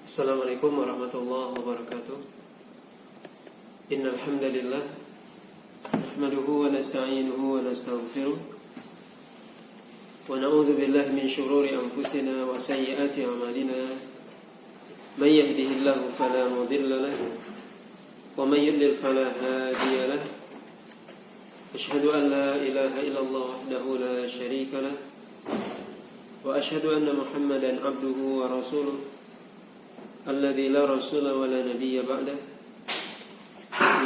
Assalamualaikum warahmatullahi wabarakatuh. Innal hamdalillah nahmaduhu wa nasta'inuhu wa nastaghfiruh wa na'udzu billahi min shururi anfusina wa sayyiati a'malina. May yahdihillahu fala mudilla lahu wa may yudlil fala hadiya lahu. Asyhadu an la ilaha illallah wahdahu la syarika lahu wa asyhadu anna Muhammadan abduhu wa rasuluh alladzi la rasula wa la nabiyya ba'dah.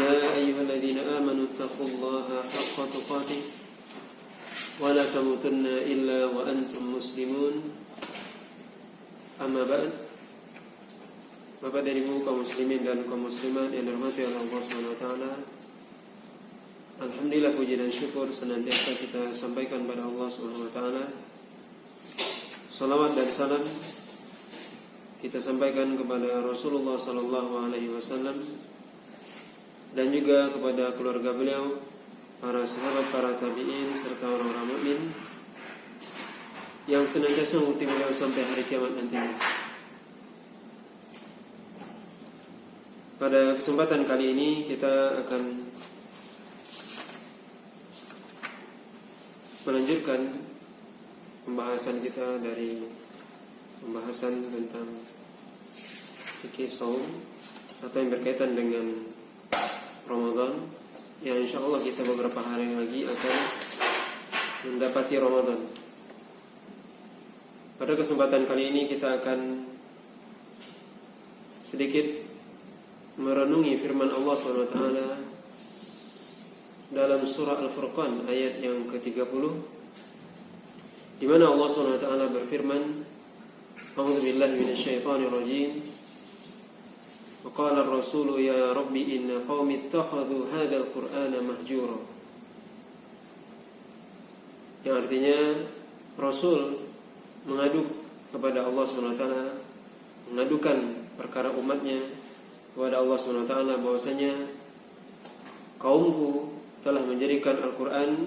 Ya ayyuhalladzina amanu taqullaha haqqa tuqatih wa la tamutunna illa wa antum muslimun. Amma ba'd. Bapak dan Ibu kaum muslimin dan kaum muslimat yang dirahmati oleh Allah Subhanahu wa taala. Alhamdulillah, puji dan syukur senantiasa kita sampaikan pada Allah Subhanahu wa taala. Salawat dan salam kita sampaikan kepada Rasulullah sallallahu alaihi wasallam dan juga kepada keluarga beliau, para sahabat, para tabi'in serta orang-orang mukmin yang senantiasa mengikuti beliau sampai hari kiamat nantinya. Pada kesempatan kali ini kita akan melanjutkan pembahasan kita dari pembahasan tentang fikih shaum atau yang berkaitan dengan Ramadan, yang insya Allah kita beberapa hari lagi akan mendapati Ramadan. Pada kesempatan kali ini kita akan sedikit merenungi firman Allah SWT dalam surah Al-Furqan ayat yang ke-30, di mana Allah SWT berfirman, A'udzu billahi minasyaitonir rajim. Wa qala ar-rasulu ya rabbi inna qaumi ittakhadhu hadzal qur'ana mahjura. Yang artinya Rasul mengadu kepada Allah SWT, mengadukan perkara umatnya kepada Allah SWT bahwasanya kaumku telah menjadikan Al-Qur'an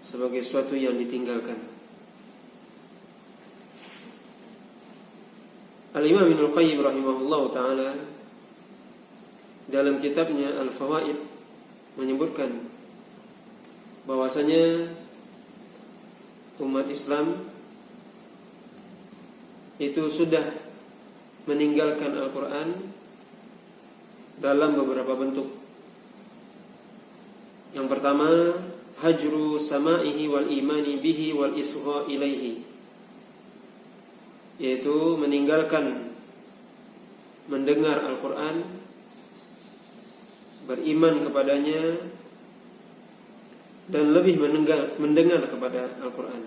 sebagai sesuatu yang ditinggalkan. Al-Imam Ibnu Qayyim rahimahullahu ta'ala dalam kitabnya Al-Fawaid menyebutkan bahwasanya umat Islam itu sudah meninggalkan Al-Quran dalam beberapa bentuk. Yang pertama, hajru sama'ihi wal imani bihi wal isgha ilaihi, yaitu meninggalkan mendengar Al-Quran, beriman kepadanya, dan lebih mendengar kepada Al-Quran.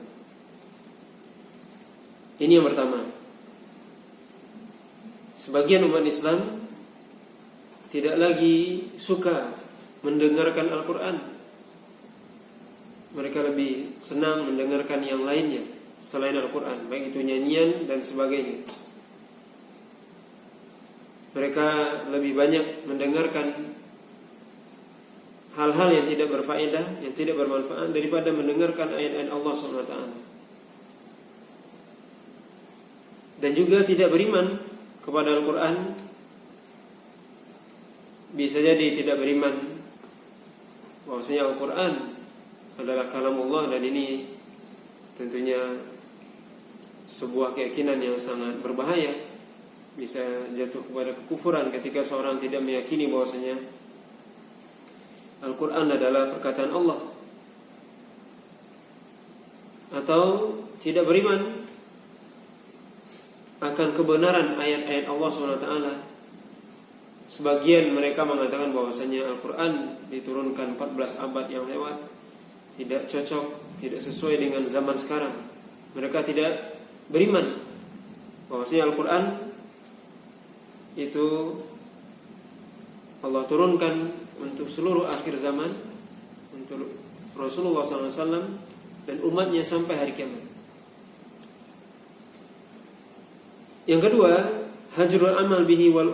Ini yang pertama. Sebagian umat Islam tidak lagi suka mendengarkan Al-Quran. Mereka lebih senang mendengarkan yang lainnya selain Al-Quran, baik itu nyanyian dan sebagainya. Mereka lebih banyak mendengarkan hal-hal yang tidak berfaedah, yang tidak bermanfaat, daripada mendengarkan ayat-ayat Allah SWT. Dan juga tidak beriman kepada Al-Quran. Bisa jadi tidak beriman bahwasanya Al-Quran adalah kalamullah, dan ini tentunya sebuah keyakinan yang sangat berbahaya, bisa jatuh kepada kekufuran ketika seorang tidak meyakini bahwasanya Al-Quran adalah perkataan Allah, atau tidak beriman akan kebenaran ayat-ayat Allah SWT. Sebagian mereka mengatakan bahwasanya Al-Quran diturunkan 14 abad yang lewat, tidak cocok, tidak sesuai dengan zaman sekarang. Mereka tidak beriman bahwasanya Al-Quran itu Allah turunkan untuk seluruh akhir zaman, untuk Rasulullah SAW dan umatnya sampai hari kiamat. Yang kedua, hajrul amal bihi wal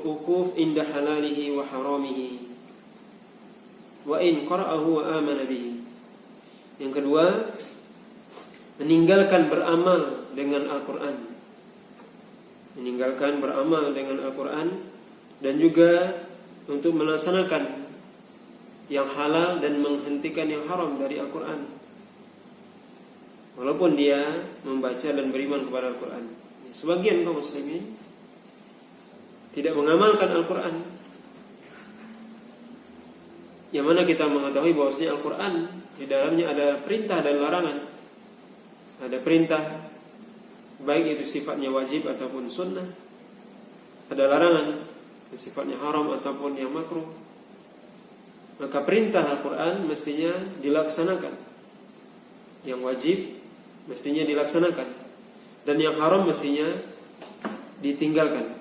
uquf inda halalihi wa haramihi wa in qara'ahu wa amana bihi. Yang kedua, meninggalkan beramal dengan Al-Quran meninggalkan beramal dengan Al-Quran, dan juga untuk melaksanakan yang halal dan menghentikan yang haram dari Al-Quran, walaupun dia membaca dan beriman kepada Al-Quran. Sebagian kaum muslimin tidak mengamalkan Al-Quran, yang mana kita mengetahui bahwasanya Al-Quran di dalamnya ada perintah dan larangan. Ada perintah baik itu sifatnya wajib ataupun sunnah, ada larangan sifatnya haram ataupun yang makruh. Maka perintah Al-Quran mestinya dilaksanakan, yang wajib mestinya dilaksanakan, dan yang haram mestinya ditinggalkan.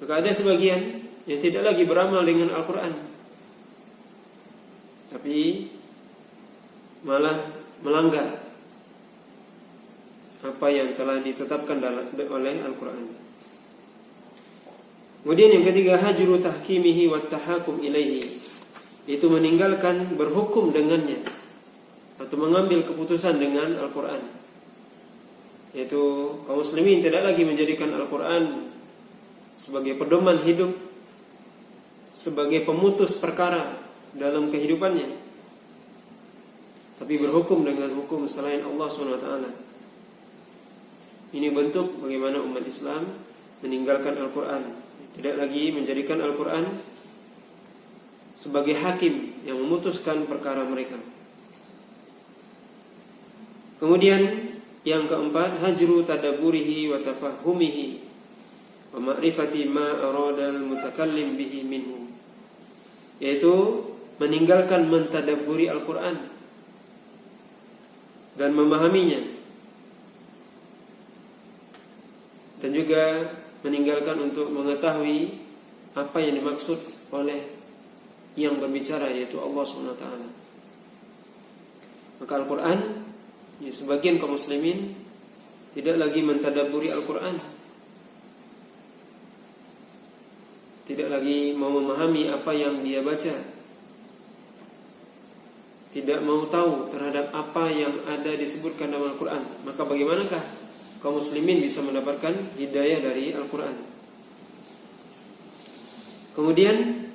Maka ada sebagian yang tidak lagi beramal dengan Al-Quran, tapi malah melanggar apa yang telah ditetapkan oleh Al-Quran. Kemudian yang ketiga, hajru tahkimihi wa tahakum ilaihi, itu meninggalkan berhukum dengannya atau mengambil keputusan dengan Al-Quran. Yaitu kaum muslimin tidak lagi menjadikan Al-Quran sebagai pedoman hidup, sebagai pemutus perkara dalam kehidupannya, tapi berhukum dengan hukum selain Allah SWT. Ini bentuk bagaimana umat Islam meninggalkan Al-Quran, tidak lagi menjadikan Al-Quran sebagai hakim yang memutuskan perkara mereka. Kemudian yang keempat, hajru tadabburihi wa tafahumihi wa ma'rifati ma aradal mutakallim bihi minhu, yaitu meninggalkan mentadabburi Al-Quran dan memahaminya, dan juga meninggalkan untuk mengetahui apa yang dimaksud oleh yang berbicara, yaitu Allah SWT. Maka Al-Quran, ya, sebagian kaum muslimin tidak lagi mentadabburi Al-Quran, tidak lagi mau memahami apa yang dia baca, tidak mau tahu terhadap apa yang ada disebutkan dalam Al-Quran. Maka bagaimanakah kaum muslimin bisa mendapatkan hidayah dari Al-Quran? Kemudian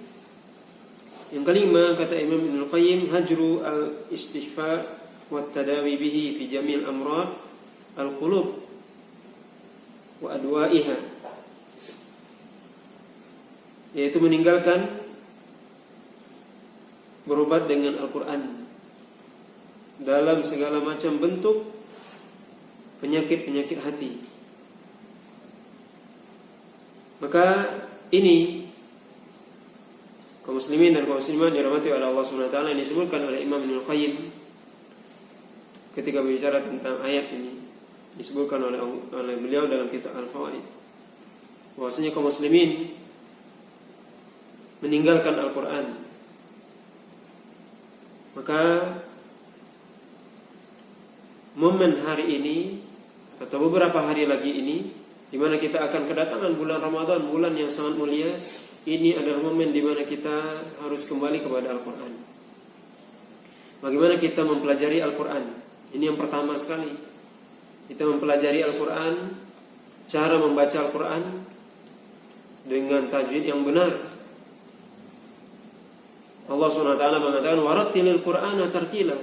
yang kelima, kata Imam Ibnul Qayyim, hajru al-istishfa wa tadawi bihi fi jamil amrad al-qulub wa adwa'iha, yaitu meninggalkan berobat dengan Al-Quran dalam segala macam bentuk penyakit-penyakit hati. Maka ini kaum muslimin dan kaum muslimat dirahmati oleh Allah SWT, yang disebutkan oleh Imam Ibnul Qayyim ketika berbicara tentang ayat ini, disebutkan oleh beliau dalam kitab Al-Fawaid, bahwasanya kaum muslimin meninggalkan Al-Quran. Maka momen hari ini atau beberapa hari lagi ini, di mana kita akan kedatangan bulan Ramadan, bulan yang sangat mulia, ini adalah momen di mana kita harus kembali kepada Al-Quran. Bagaimana kita mempelajari Al-Quran? Ini yang pertama sekali, kita mempelajari Al-Quran, cara membaca Al-Quran dengan tajwid yang benar. Allah SWT mengatakan, warattilil Qur'ana tartila,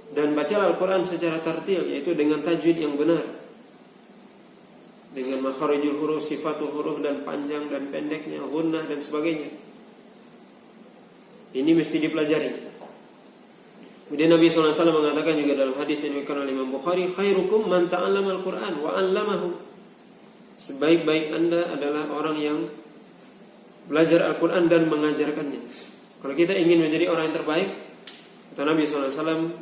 dan bacalah Al-Quran secara tartil, yaitu dengan tajwid yang benar, dengan makharijul huruf, sifatul huruf, dan panjang dan pendeknya, gunnah dan sebagainya. Ini mesti dipelajari. Kemudian Nabi SAW mengatakan juga dalam hadis yang diriwayatkan oleh Imam Bukhari, khairukum man ta'allama al-Quran wa 'allamahu, sebaik-baik anda adalah orang yang belajar Al-Quran dan mengajarkannya. Kalau kita ingin menjadi orang yang terbaik, kata Nabi SAW,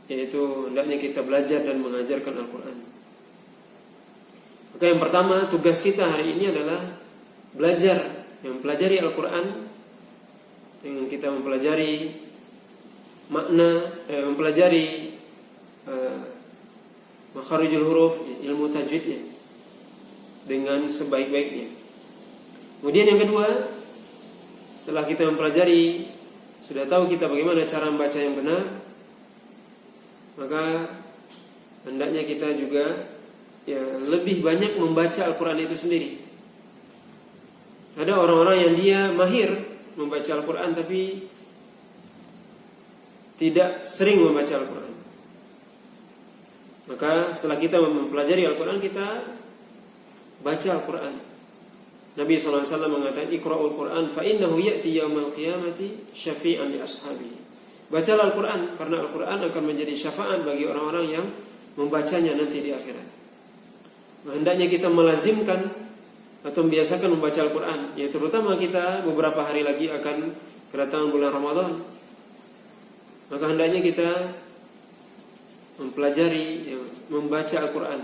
yaitu hendaknya kita belajar dan mengajarkan Al-Quran. Maka yang pertama, tugas kita hari ini adalah belajar, mempelajari Al-Quran, dengan kita mempelajari makna, mempelajari makharijul huruf, ilmu tajwidnya dengan sebaik-baiknya. Kemudian yang kedua, setelah kita mempelajari, sudah tahu kita bagaimana cara membaca yang benar, maka hendaknya kita juga ya lebih banyak membaca Al-Quran itu sendiri. Ada orang-orang yang dia mahir membaca Al-Quran tapi tidak sering membaca Al-Quran. Maka setelah kita mempelajari Al-Quran, kita baca Al-Quran. Nabi SAW mengatakan, Iqra'ul Quran fa innahu ya'ti yaumal qiyamati syafi'an li ashabihi. Bacalah Al-Quran, karena Al-Quran akan menjadi syafaat bagi orang-orang yang membacanya nanti di akhirat. Nah, hendaknya kita melazimkan atau membiasakan membaca Al-Quran. Ya, terutama kita beberapa hari lagi akan kedatangan bulan Ramadan. Maka hendaknya kita mempelajari, ya, membaca Al-Quran.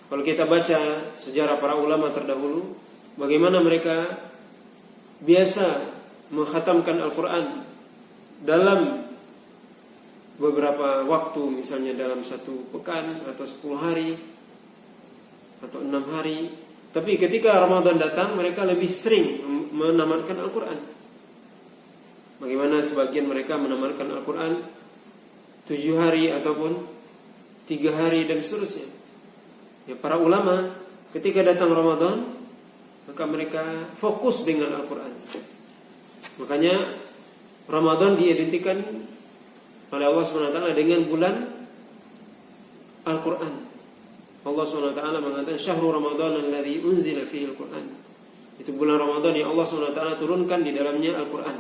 Kalau kita baca sejarah para ulama terdahulu, bagaimana mereka biasa mengkhatamkan Al-Quran dalam beberapa waktu, misalnya dalam 1 pekan atau 10 hari atau 6 hari. Tapi ketika Ramadan datang, mereka lebih sering menamatkan Al-Quran. Bagaimana sebagian mereka menamatkan Al-Quran 7 hari ataupun 3 hari dan seterusnya. Ya, para ulama ketika datang Ramadan, maka mereka fokus dengan Al-Quran. Makanya Ramadan diidentikan oleh Allah SWT dengan bulan Al-Quran. Allah SWT mengatakan Syahrul Ramadan alladzi unzila fihi Al-Quran. Itu bulan Ramadan yang Allah SWT turunkan di dalamnya Al-Quran.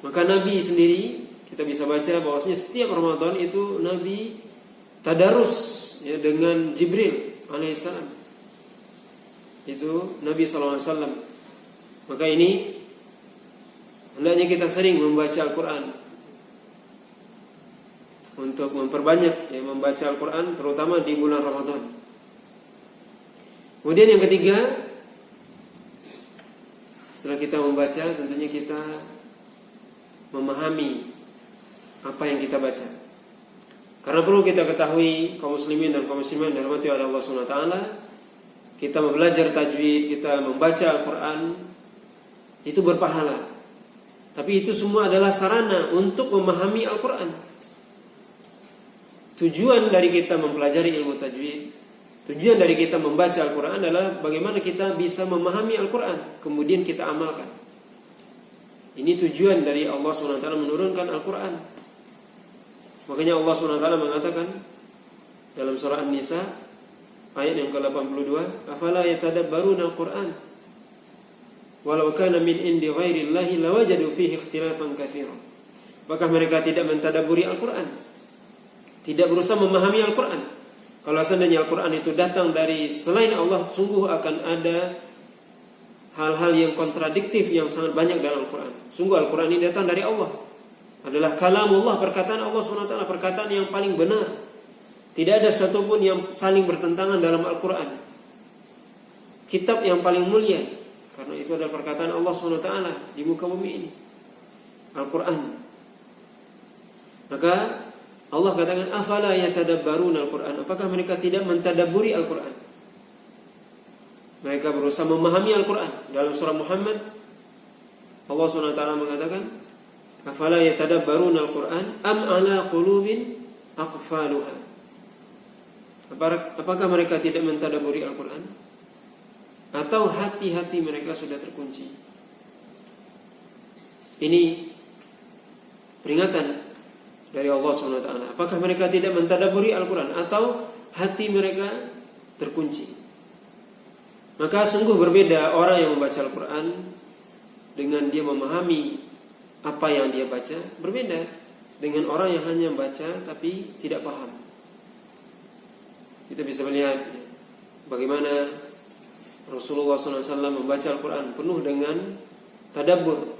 Maka Nabi sendiri, kita bisa baca bahwasanya setiap Ramadan itu Nabi tadarus, ya, dengan Jibril alaihissalam. Itu Nabi SAW. Maka ini hendaknya kita sering membaca Al-Quran, untuk memperbanyak, ya, membaca Al-Quran terutama di bulan Ramadan. Kemudian yang ketiga, setelah kita membaca, tentunya kita memahami apa yang kita baca. Karena perlu kita ketahui, kaum muslimin dan kaum muslimat yang dirahmati oleh Allah SWT, kita belajar tajwid, kita membaca Al-Quran, itu berpahala. Tapi itu semua adalah sarana untuk memahami Al-Quran. Tujuan dari kita mempelajari ilmu tajwid, tujuan dari kita membaca Al-Quran adalah bagaimana kita bisa memahami Al-Quran, kemudian kita amalkan. Ini tujuan dari Allah SWT menurunkan Al-Quran. Makanya Allah SWT mengatakan dalam surah An-Nisa ayat yang ke-82, afala yatadabbaruna Al-Quran walau kana min indi ghairillahi lawajadu fihi ikhtilafan katsiran. Apakah mereka tidak mentadabburi Al-Quran, tidak berusaha memahami Al-Quran? Kalau seandainya Al-Quran itu datang dari selain Allah, sungguh akan ada hal-hal yang kontradiktif yang sangat banyak dalam Al-Quran. Sungguh Al-Quran ini datang dari Allah, adalah kalamullah, perkataan Allah SWT, perkataan yang paling benar. Tidak ada satupun yang saling bertentangan dalam Al-Quran. Kitab yang paling mulia, karena itu adalah perkataan Allah SWT di muka bumi ini, Al-Quran. Maka Allah katakan, afala yatadabbaruna Al-Quran, apakah mereka tidak mentadabburi Al-Quran? Mereka berusaha memahami Al-Quran. Dalam surah Muhammad, Allah SWT mengatakan, afala yatadabbaruna Al-Quran am ala qulubin aqfaluha. Apakah mereka tidak mentadabburi Al-Quran, atau hati-hati mereka sudah terkunci? Ini peringatan dari Allah SWT. Apakah mereka tidak mentadabburi Al-Quran, atau hati mereka terkunci? Maka sungguh berbeda orang yang membaca Al-Quran dengan dia memahami apa yang dia baca, berbeda dengan orang yang hanya membaca tapi tidak paham. Kita bisa melihat bagaimana Rasulullah SAW membaca Al-Quran penuh dengan tadabbur.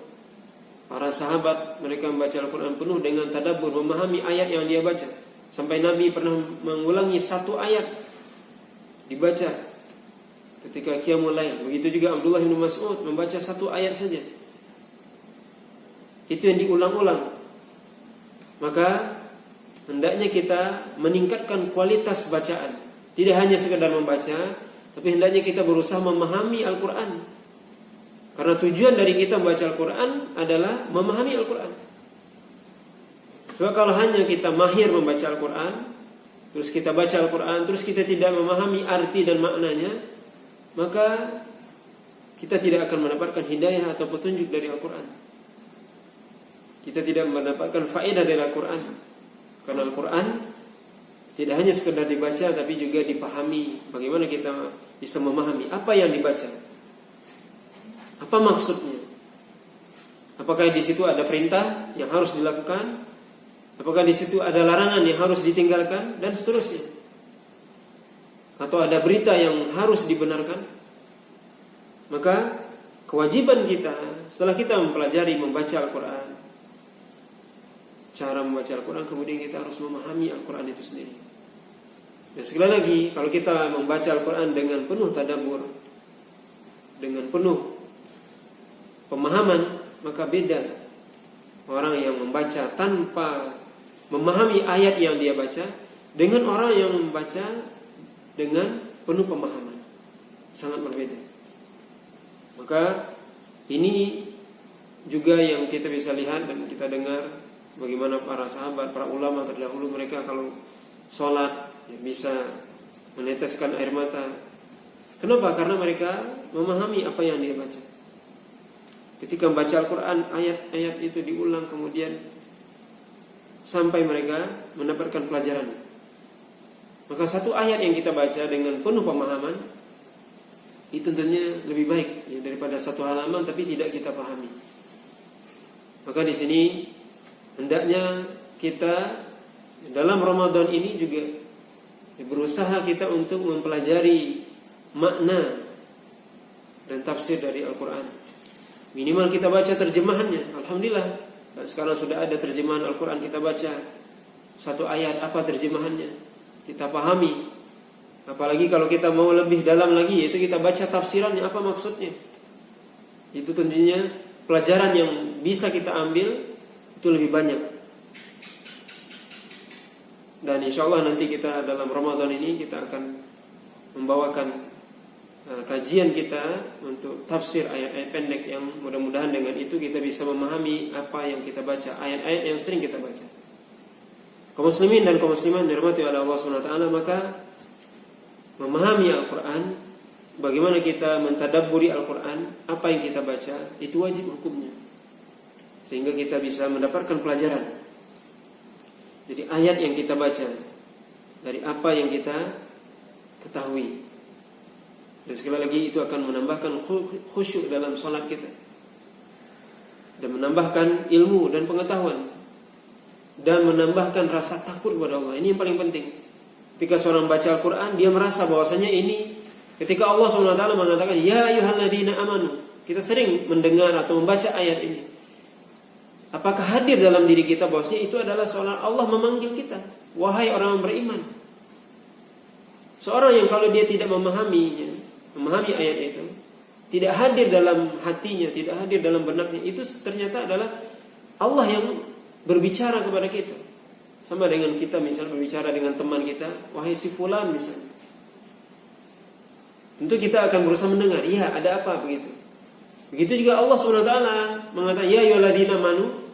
Para sahabat mereka membaca Al-Quran penuh dengan tadabbur, memahami ayat yang dia baca. Sampai Nabi pernah mengulangi 1 ayat dibaca ketika qiyamul lail. Begitu juga Abdullah bin Mas'ud membaca 1 ayat saja, itu yang diulang-ulang. Maka hendaknya kita meningkatkan kualitas bacaan, tidak hanya sekedar membaca, tapi hendaknya kita berusaha memahami Al-Quran. Karena tujuan dari kita membaca Al-Quran adalah memahami Al-Quran. Sebab kalau hanya kita mahir membaca Al-Quran, terus kita baca Al-Quran, terus kita tidak memahami arti dan maknanya, maka kita tidak akan mendapatkan hidayah atau petunjuk dari Al-Quran. Kita tidak mendapatkan faedah dari Al-Quran. Karena Al-Quran tidak hanya sekedar dibaca, tapi juga dipahami. Bagaimana kita bisa memahami apa yang dibaca, apa maksudnya. Apakah di situ ada perintah yang harus dilakukan? Apakah di situ ada larangan yang harus ditinggalkan, dan seterusnya? Atau ada berita yang harus dibenarkan? Maka kewajiban kita setelah kita mempelajari membaca Al-Quran, cara membaca Al-Quran, kemudian kita harus memahami Al-Quran itu sendiri. Dan sekali lagi, kalau kita membaca Al-Quran dengan penuh tadabbur, dengan penuh pemahaman, maka beda orang yang membaca tanpa memahami ayat yang dia baca dengan orang yang membaca dengan penuh pemahaman. Sangat berbeda. Maka ini juga yang kita bisa lihat dan kita dengar bagaimana para sahabat, para ulama terdahulu, mereka kalau sholat bisa meneteskan air mata. Kenapa? Karena mereka memahami apa yang dia baca. Ketika membaca Al-Quran, ayat-ayat itu diulang kemudian sampai mereka mendapatkan pelajaran. Maka satu ayat yang kita baca dengan penuh pemahaman itu tentunya lebih baik ya, daripada satu halaman tapi tidak kita pahami. Maka di sini hendaknya kita dalam Ramadan ini juga berusaha kita untuk mempelajari makna dan tafsir dari Al-Quran. Minimal kita baca terjemahannya. Alhamdulillah, sekarang sudah ada terjemahan Al-Quran, kita baca satu ayat apa terjemahannya, kita pahami. Apalagi kalau kita mau lebih dalam lagi, yaitu kita baca tafsirannya, apa maksudnya. Itu tentunya pelajaran yang bisa kita ambil itu lebih banyak. Dan insya Allah nanti kita dalam Ramadan ini kita akan membawakan kajian kita untuk tafsir ayat-ayat pendek yang mudah-mudahan dengan itu kita bisa memahami apa yang kita baca, ayat-ayat yang sering kita baca. Kaum muslimin dan kaum muslimat dirahmati oleh Allah Subhanahu wa taala, maka memahami Al-Quran, bagaimana kita mentadabburi Al-Quran, apa yang kita baca, itu wajib hukumnya. Sehingga kita bisa mendapatkan pelajaran. Jadi ayat yang kita baca dari apa yang kita ketahui. Dan sekali lagi itu akan menambahkan khusyuk dalam sholat kita, dan menambahkan ilmu dan pengetahuan, dan menambahkan rasa takut kepada Allah. Ini yang paling penting. Ketika seorang baca Al-Quran, dia merasa bahwasanya ini, ketika Allah SWT mengatakan ya ayyuhalladzina amanu, kita sering mendengar atau membaca ayat ini, apakah hadir dalam diri kita bahwasanya itu adalah seolah Allah memanggil kita, wahai orang yang beriman. Seorang yang kalau dia tidak memahami ayat itu, tidak hadir dalam hatinya, tidak hadir dalam benaknya, itu ternyata adalah Allah yang berbicara kepada kita. Sama dengan kita misalnya berbicara dengan teman kita, wahai si fulan misalnya. Tentu kita akan berusaha mendengar, iya ada apa begitu. Begitu juga Allah SWT mengatakan ya ayyuhalladzina amanu.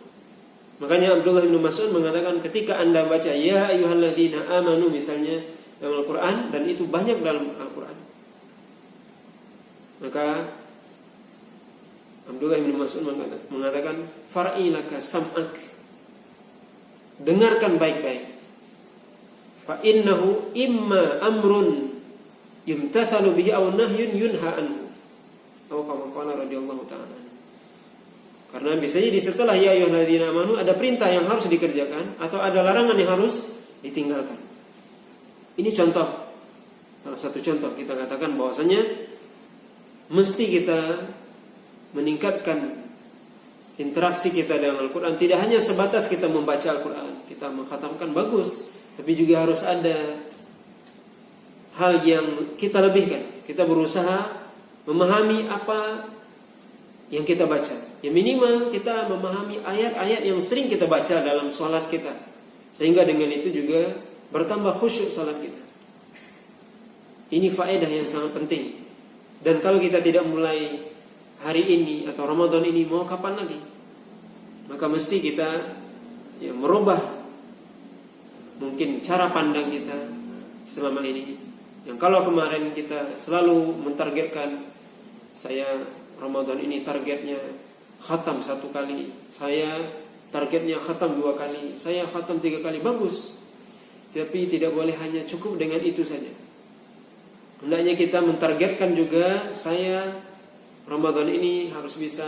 Makanya Abdullah bin Mas'ud mengatakan ketika Anda baca ya ayyuhalladzina amanu misalnya dalam Al-Quran, dan itu banyak dalam Al-Quran, maka Abdullah bin Mas'ud mengatakan far'ilaka sam'ak, dengarkan baik-baik. Fa innahu imma amrun yumtathalu bihi aw nahyun yunha anhu. Atau kama qala radhiyallahu ta'ala. Karena biasanya di setelah ya ayyuhalladzina amanu ada perintah yang harus dikerjakan atau ada larangan yang harus ditinggalkan. Ini contoh, salah satu contoh kita katakan bahwasanya mesti kita meningkatkan interaksi kita dengan Al-Quran. Tidak hanya sebatas kita membaca Al-Quran, kita mengkhatamkan bagus, tapi juga harus ada hal yang kita lebihkan. Kita berusaha memahami apa yang kita baca. Ya minimal kita memahami ayat-ayat yang sering kita baca dalam sholat kita, sehingga dengan itu juga bertambah khusyuk sholat kita. Ini faedah yang sangat penting. Dan kalau kita tidak mulai hari ini atau Ramadan ini, mau kapan lagi? Maka mesti kita merubah mungkin cara pandang kita selama ini. Yang kalau kemarin kita selalu mentargetkan, saya Ramadan ini targetnya khatam 1 kali, saya targetnya khatam 2 kali, saya khatam 3 kali, bagus. Tapi tidak boleh hanya cukup dengan itu saja. Hendaknya kita mentargetkan juga, saya Ramadan ini harus bisa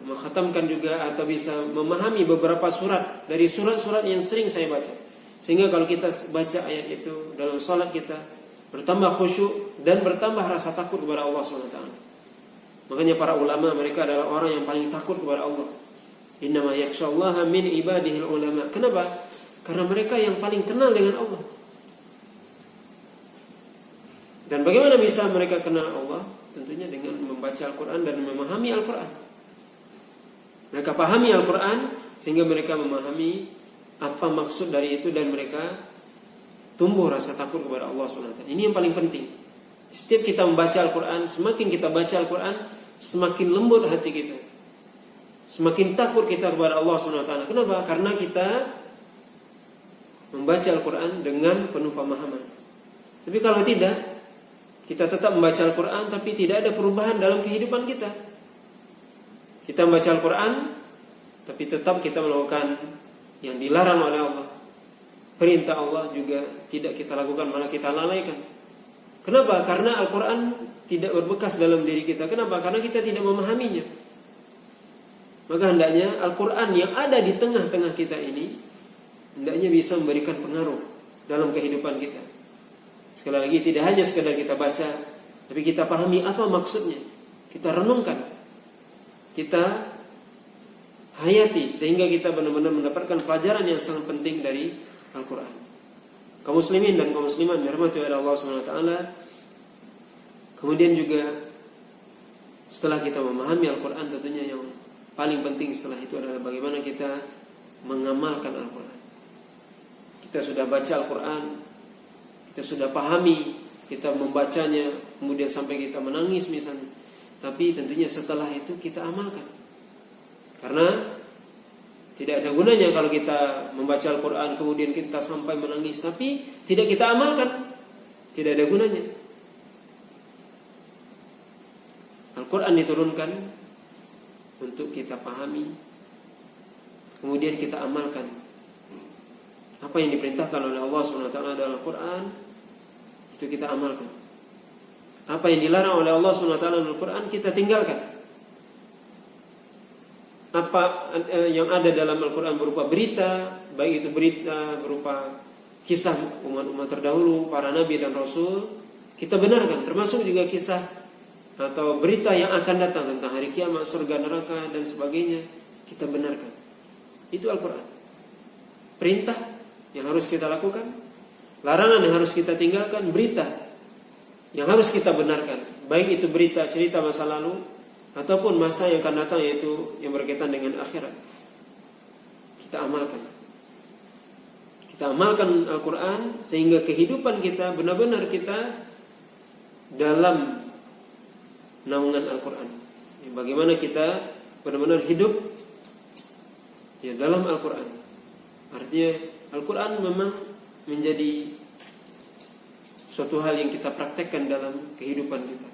mengkhatamkan juga, atau bisa memahami beberapa surat dari surat-surat yang sering saya baca, sehingga kalau kita baca ayat itu dalam salat kita bertambah khusyuk dan bertambah rasa takut kepada Allah SWT. Makanya para ulama, mereka adalah orang yang paling takut kepada Allah. Innama yakhshallaha min ibadihil ulama. Kenapa? Karena mereka yang paling kenal dengan Allah. Dan bagaimana bisa mereka kenal Allah? Tentunya dengan membaca Al-Quran dan memahami Al-Quran. Mereka pahami Al-Quran sehingga mereka memahami apa maksud dari itu, dan mereka tumbuh rasa takut kepada Allah SWT. Ini yang paling penting. Setiap kita membaca Al-Quran, semakin kita baca Al-Quran, semakin lembut hati kita, semakin takut kita kepada Allah SWT. Kenapa? Karena kita membaca Al-Quran dengan penuh pemahaman. Tapi kalau tidak, kita tetap membaca Al-Quran tapi tidak ada perubahan dalam kehidupan kita. Kita membaca Al-Quran tapi tetap kita melakukan yang dilarang oleh Allah. Perintah Allah juga tidak kita lakukan, malah kita lalaikan. Kenapa? Karena Al-Quran tidak berbekas dalam diri kita. Kenapa? Karena kita tidak memahaminya. Maka hendaknya Al-Quran yang ada di tengah-tengah kita ini hendaknya bisa memberikan pengaruh dalam kehidupan kita. Sekali lagi, tidak hanya sekedar kita baca, tapi kita pahami apa maksudnya, kita renungkan, kita hayati, sehingga kita benar-benar mendapatkan pelajaran yang sangat penting dari Al-Quran. Kaum muslimin dan kaum muslimat dirahmati oleh Allah SWT. Kemudian juga setelah kita memahami Al-Quran, tentunya yang paling penting setelah itu adalah bagaimana kita mengamalkan Al-Quran. Kita sudah baca Al-Quran, kita sudah pahami, kita membacanya, kemudian sampai kita menangis misalnya. Tapi tentunya setelah itu kita amalkan. Karena tidak ada gunanya kalau kita membaca Al-Quran kemudian kita sampai menangis tapi tidak kita amalkan, tidak ada gunanya. Al-Quran diturunkan untuk kita pahami, kemudian kita amalkan. Apa yang diperintahkan oleh Allah SWT dalam Al-Quran, itu kita amalkan. Apa yang dilarang oleh Allah SWT dalam Al-Quran, kita tinggalkan. Apa yang ada dalam Al-Quran berupa berita, baik itu berita berupa kisah umat-umat terdahulu, para nabi dan rasul, kita benarkan. Termasuk juga kisah atau berita yang akan datang tentang hari kiamat, surga, neraka dan sebagainya, kita benarkan. Itu Al-Quran. Perintah yang harus kita lakukan, larangan yang harus kita tinggalkan, berita yang harus kita benarkan, baik itu berita cerita masa lalu ataupun masa yang akan datang, yaitu yang berkaitan dengan akhirat. Kita amalkan. Kita amalkan Al-Quran sehingga kehidupan kita benar-benar kita dalam naungan Al-Quran. Bagaimana kita benar-benar hidup ya dalam Al-Quran. Artinya Al-Quran memang menjadi suatu hal yang kita praktekkan dalam kehidupan kita,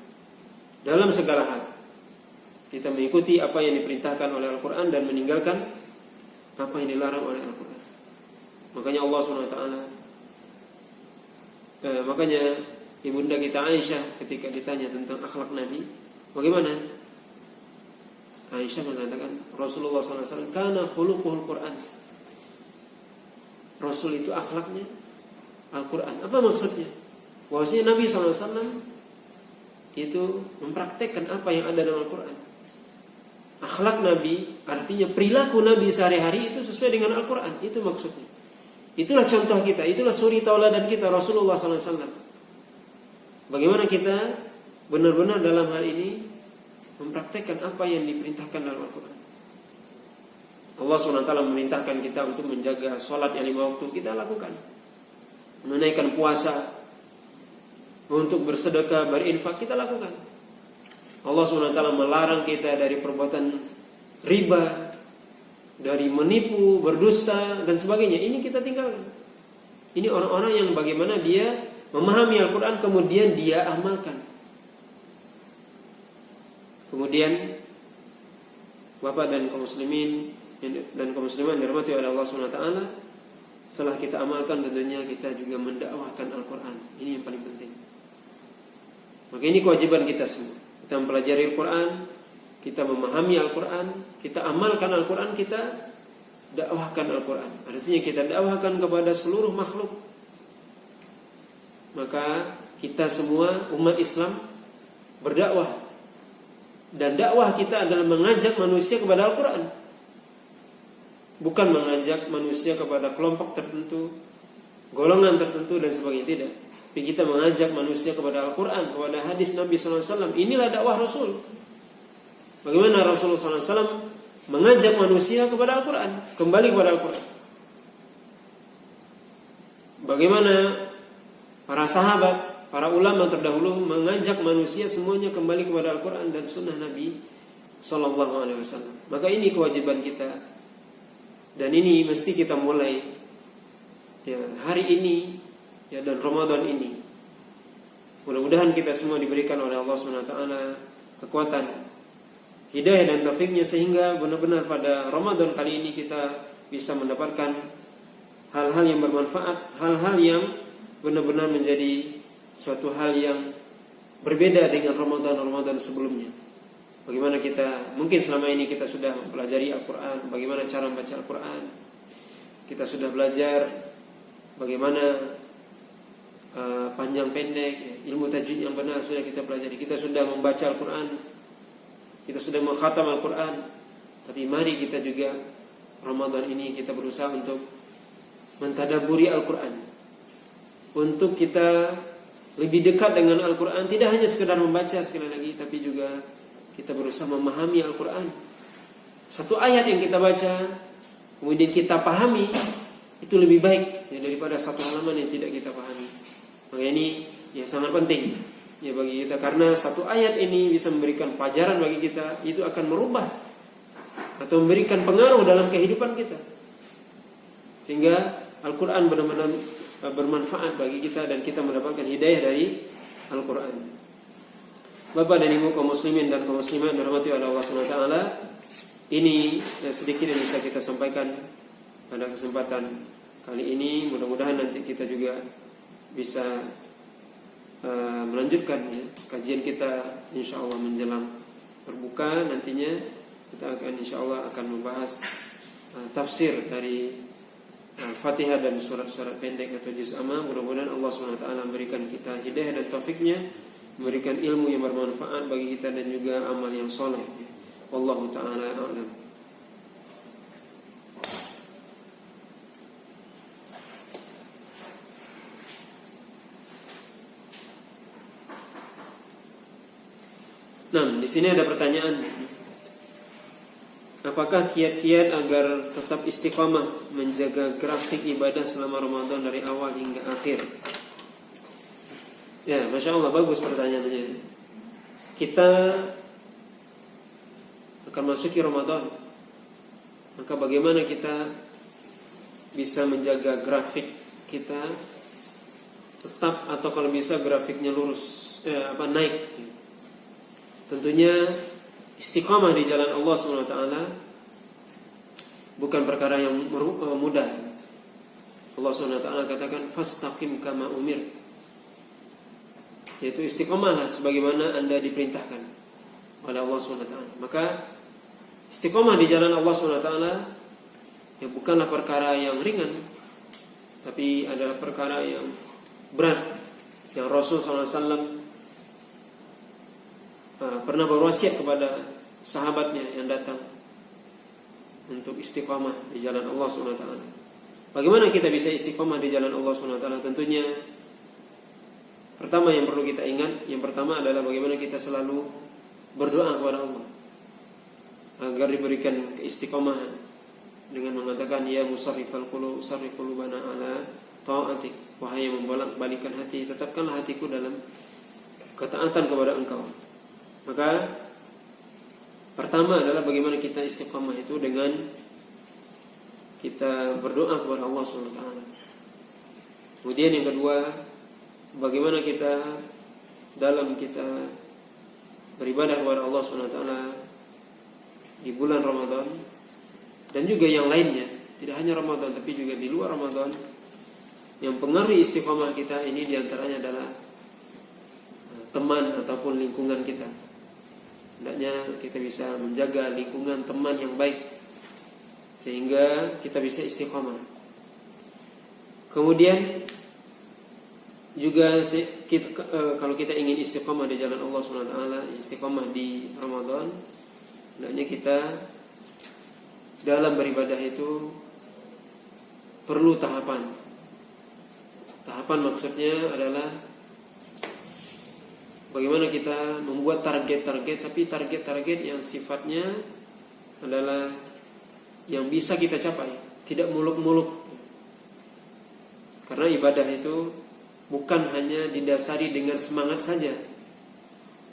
dalam segala hal. Kita mengikuti apa yang diperintahkan oleh Al-Quran dan meninggalkan apa yang dilarang oleh Al-Quran. Makanya Allah SWT, makanya ibunda kita Aisyah ketika ditanya tentang akhlak Nabi, bagaimana? Aisyah mengatakan Rasulullah SAW kana khuluquhul Quran. Rasul itu akhlaknya Al-Quran. Apa maksudnya? Bahwasanya Nabi SAW itu mempraktekkan apa yang ada dalam Al-Quran. Akhlak Nabi artinya perilaku Nabi sehari-hari itu sesuai dengan Al-Quran. Itu maksudnya. Itulah contoh kita, itulah suri tauladan kita Rasulullah SAW. Bagaimana kita benar-benar dalam hal ini mempraktekkan apa yang diperintahkan dalam Al-Quran. Allah SWT memerintahkan kita untuk menjaga sholat yang 5 waktu, kita lakukan. Menunaikan puasa, untuk bersedekah, berinfak, kita lakukan. Allah SWT melarang kita dari perbuatan riba, dari menipu, berdusta dan sebagainya. Ini kita tinggalkan. Ini orang-orang yang bagaimana dia memahami Al-Quran kemudian dia amalkan. Kemudian Bapak dan kaum muslimin dan kaum muslimat dirahmati oleh Allah SWT, setelah kita amalkan tentunya kita juga mendakwahkan Al-Quran. Ini yang paling penting. Maka ini kewajiban kita semua. Kita mempelajari Al-Quran, kita memahami Al-Quran, kita amalkan Al-Quran, kita dakwahkan Al-Quran. Artinya kita dakwahkan kepada seluruh makhluk. Maka kita semua umat Islam berdakwah. Dan dakwah kita adalah mengajak manusia kepada Al-Quran. Bukan mengajak manusia kepada kelompok tertentu, golongan tertentu dan sebagainya. Tidak. Tapi kita mengajak manusia kepada Al-Quran, kepada hadis Nabi SAW. Inilah dakwah Rasul. Bagaimana Rasulullah SAW mengajak manusia kepada Al-Quran, kembali kepada Al-Quran. Bagaimana para sahabat, para ulama terdahulu mengajak manusia semuanya kembali kepada Al-Quran dan Sunnah Nabi SAW. Maka ini kewajiban kita, dan ini mesti kita mulai ya, hari ini ya, dan Ramadan ini. Mudah-mudahan kita semua diberikan oleh Allah SWT kekuatan, hidayah dan taufiknya, sehingga benar-benar pada Ramadan kali ini kita bisa mendapatkan hal-hal yang bermanfaat, hal-hal yang benar-benar menjadi suatu hal yang berbeda dengan Ramadan sebelumnya. Bagaimana kita, mungkin selama ini kita sudah mempelajari Al-Quran, bagaimana cara membaca Al-Quran. Kita sudah belajar bagaimana panjang pendek ya, ilmu tajwid yang benar sudah kita pelajari. Kita sudah membaca Al-Quran, kita sudah mengkhatam Al-Quran. Tapi mari kita juga Ramadan ini kita berusaha untuk mentadaburi Al-Quran, untuk kita lebih dekat dengan Al-Quran. Tidak hanya sekedar membaca sekali lagi, tapi juga kita berusaha memahami Al-Quran. Satu ayat yang kita baca kemudian kita pahami, itu lebih baik ya, daripada satu halaman yang tidak kita pahami. Maka ini ya sangat penting ya bagi kita, karena satu ayat ini bisa memberikan pelajaran bagi kita, itu akan merubah atau memberikan pengaruh dalam kehidupan kita, sehingga Al-Quran benar-benar bermanfaat bagi kita dan kita mendapatkan hidayah dari Al-Quran. Bapak dan Ibu kaum muslimin dan kaum muslimat dirahmati oleh Allah SWT, ini sedikit yang bisa kita sampaikan pada kesempatan kali ini. Mudah-mudahan nanti kita juga bisa melanjutkan ya, kajian kita insyaallah menjelang berbuka. Nantinya kita akan insyaallah akan membahas tafsir dari Fatihah dan surat-surat pendek atau juz amma. Mudah-mudahan Allah SWT memberikan kita hidayah dan taufiknya, memberikan ilmu yang bermanfaat bagi kita dan juga amal yang soleh. Wallahu ta'ala a'lam. Nah, di sini ada pertanyaan. Apakah kiat-kiat agar tetap istiqamah menjaga grafik ibadah selama Ramadan dari awal hingga akhir? Ya, Masya Allah, bagus pertanyaannya. Kita akan masuki Ramadan, maka bagaimana kita bisa menjaga grafik kita tetap, atau kalau bisa grafiknya lurus, naik. Tentunya istiqamah di jalan Allah SWT bukan perkara yang mudah. Allah SWT katakan fastaqim kama umir, yaitu istiqamahlah sebagaimana Anda diperintahkan oleh Allah SWT. Maka istiqamah di jalan Allah SWT ya bukanlah perkara yang ringan, tapi adalah perkara yang berat, yang Rasul SAW pernah berwasiat kepada sahabatnya yang datang untuk istiqamah di jalan Allah SWT. Bagaimana kita bisa istiqamah di jalan Allah SWT? Tentunya pertama yang perlu kita ingat, yang pertama adalah bagaimana kita selalu berdoa kepada Allah agar diberikan keistiqomahan dengan mengatakan ya musarrifal qulub sarrif qulubana ala ta'atik, wahai yang membolak-balikan hati, tetapkanlah hatiku dalam ketaatan kepada Engkau. Maka pertama adalah bagaimana kita istiqamah itu dengan kita berdoa kepada Allah SWT. Kemudian yang kedua, bagaimana kita dalam kita beribadah kepada Allah SWT di bulan Ramadan dan juga yang lainnya, tidak hanya Ramadan tapi juga di luar Ramadan. Yang pengaruh istiqomah kita ini diantaranya adalah teman ataupun lingkungan kita. Hendaknya kita bisa menjaga lingkungan teman yang baik sehingga kita bisa istiqomah. Kemudian juga kalau kita ingin istiqomah di jalan Allah SWT, istiqomah di Ramadan, hendaknya kita dalam beribadah itu perlu tahapan. Tahapan maksudnya adalah bagaimana kita membuat target-target, tapi target-target yang sifatnya adalah yang bisa kita capai, tidak muluk-muluk. Karena ibadah itu bukan hanya didasari dengan semangat saja,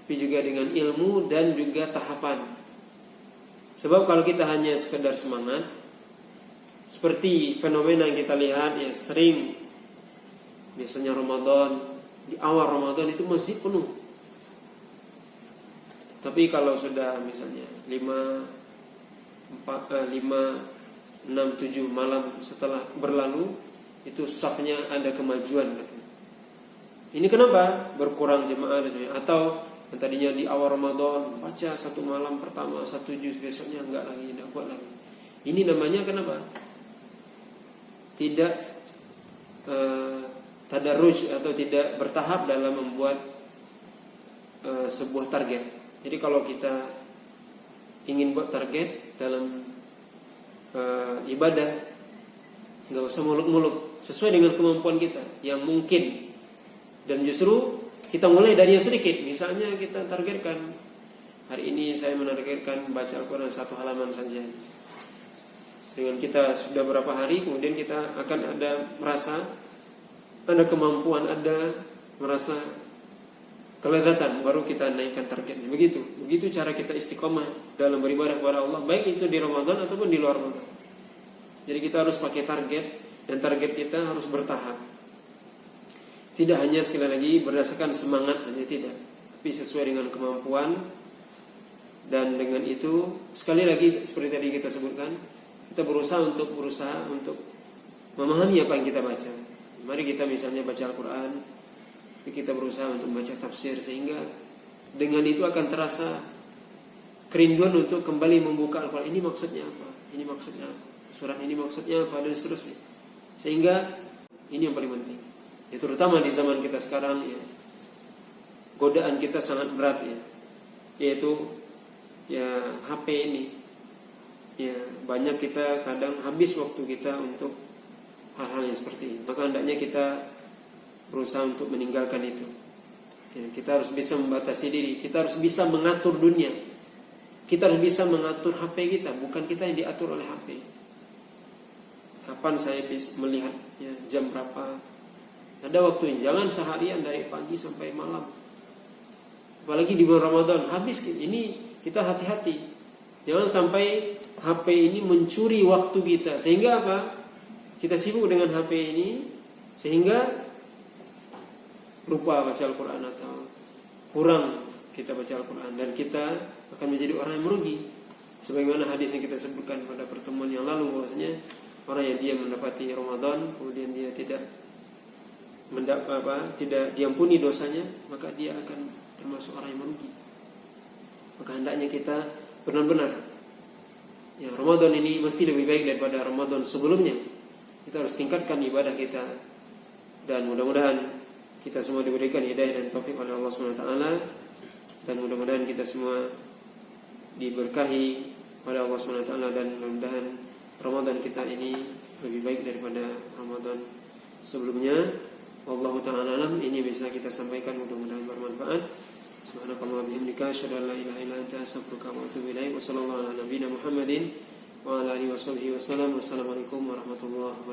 tapi juga dengan ilmu dan juga tahapan. Sebab kalau kita hanya sekedar semangat, seperti fenomena yang kita lihat ya sering, biasanya Ramadan, di awal Ramadan itu masjid penuh. Tapi kalau sudah misalnya 5, 6, 7 malam setelah berlalu, itu safnya ada kemajuan katanya. Ini kenapa? Berkurang jemaah atau yang tadinya di awal Ramadan baca satu malam pertama 1 juz, besoknya enggak lagi, tidak kuat lagi. Ini namanya kenapa? Tidak tadarruj atau tidak bertahap dalam membuat sebuah target. Jadi kalau kita ingin buat target dalam ibadah, nggak usah muluk-muluk, sesuai dengan kemampuan kita yang mungkin. Dan justru kita mulai dari yang sedikit. Misalnya kita targetkan hari ini saya menargetkan baca Al-Quran 1 halaman saja. Dengan kita sudah berapa hari, kemudian kita akan ada merasa ada kemampuan, ada merasa kelezatan, baru kita naikkan targetnya. Begitu cara kita istiqomah dalam beribadah kepada Allah, baik itu di Ramadan ataupun di luar Ramadan. Jadi kita harus pakai target, dan target kita harus bertahap. Tidak hanya sekali lagi berdasarkan semangat saja, tidak, tapi sesuai dengan kemampuan. Dan dengan itu sekali lagi seperti tadi kita sebutkan, kita berusaha untuk memahami apa yang kita baca. Mari kita misalnya baca Al-Quran, kita berusaha untuk membaca tafsir, sehingga dengan itu akan terasa kerinduan untuk kembali membuka Al-Quran. Ini maksudnya apa? Ini maksudnya apa? Surat ini maksudnya apa? Dan seterusnya. Sehingga ini yang paling penting. Ya, terutama di zaman kita sekarang ya, godaan kita sangat berat ya, yaitu ya HP ini. Ya, banyak kita kadang habis waktu kita untuk hal-hal yang seperti ini. Maka hendaknya kita berusaha untuk meninggalkan itu. Ya, kita harus bisa membatasi diri. Kita harus bisa mengatur dunia. Kita harus bisa mengatur HP kita, bukan kita yang diatur oleh HP. Kapan saya bisa melihat ya, jam berapa? Ada waktunya. Jangan seharian dari pagi sampai malam. Apalagi di bulan Ramadan habis. Ini kita hati-hati. Jangan sampai HP ini mencuri waktu kita. Sehingga apa? Kita sibuk dengan HP ini sehingga lupa baca Al-Quran atau kurang kita baca Al-Quran, dan kita akan menjadi orang yang merugi. Sebagaimana hadis yang kita sebutkan pada pertemuan yang lalu, bahwasanya orang yang dia mendapati Ramadan kemudian dia tidak diampuni dosanya, maka dia akan termasuk orang yang merugi. Maka hendaknya kita benar-benar ya, Ramadan ini mesti lebih baik daripada Ramadan sebelumnya. Kita harus tingkatkan ibadah kita, dan mudah-mudahan kita semua diberikan hidayah dan taufik oleh Allah SWT, dan mudah-mudahan kita semua diberkahi oleh Allah SWT, dan mudah-mudahan Ramadan kita ini lebih baik daripada Ramadan sebelumnya. Wallahu ta'ala alam. Ini bisa kita sampaikan, mudah-mudahan bermanfaat. Subhanallahi wa bihamdika, asyhadu an la ilaha illa anta, astaghfiruka wa atubu ilaik. Wassallallahu ala nabiyyina Muhammadin wa ala alihi washabbihi wasallam. Wassalamualaikum warahmatullahi wabarakatuh.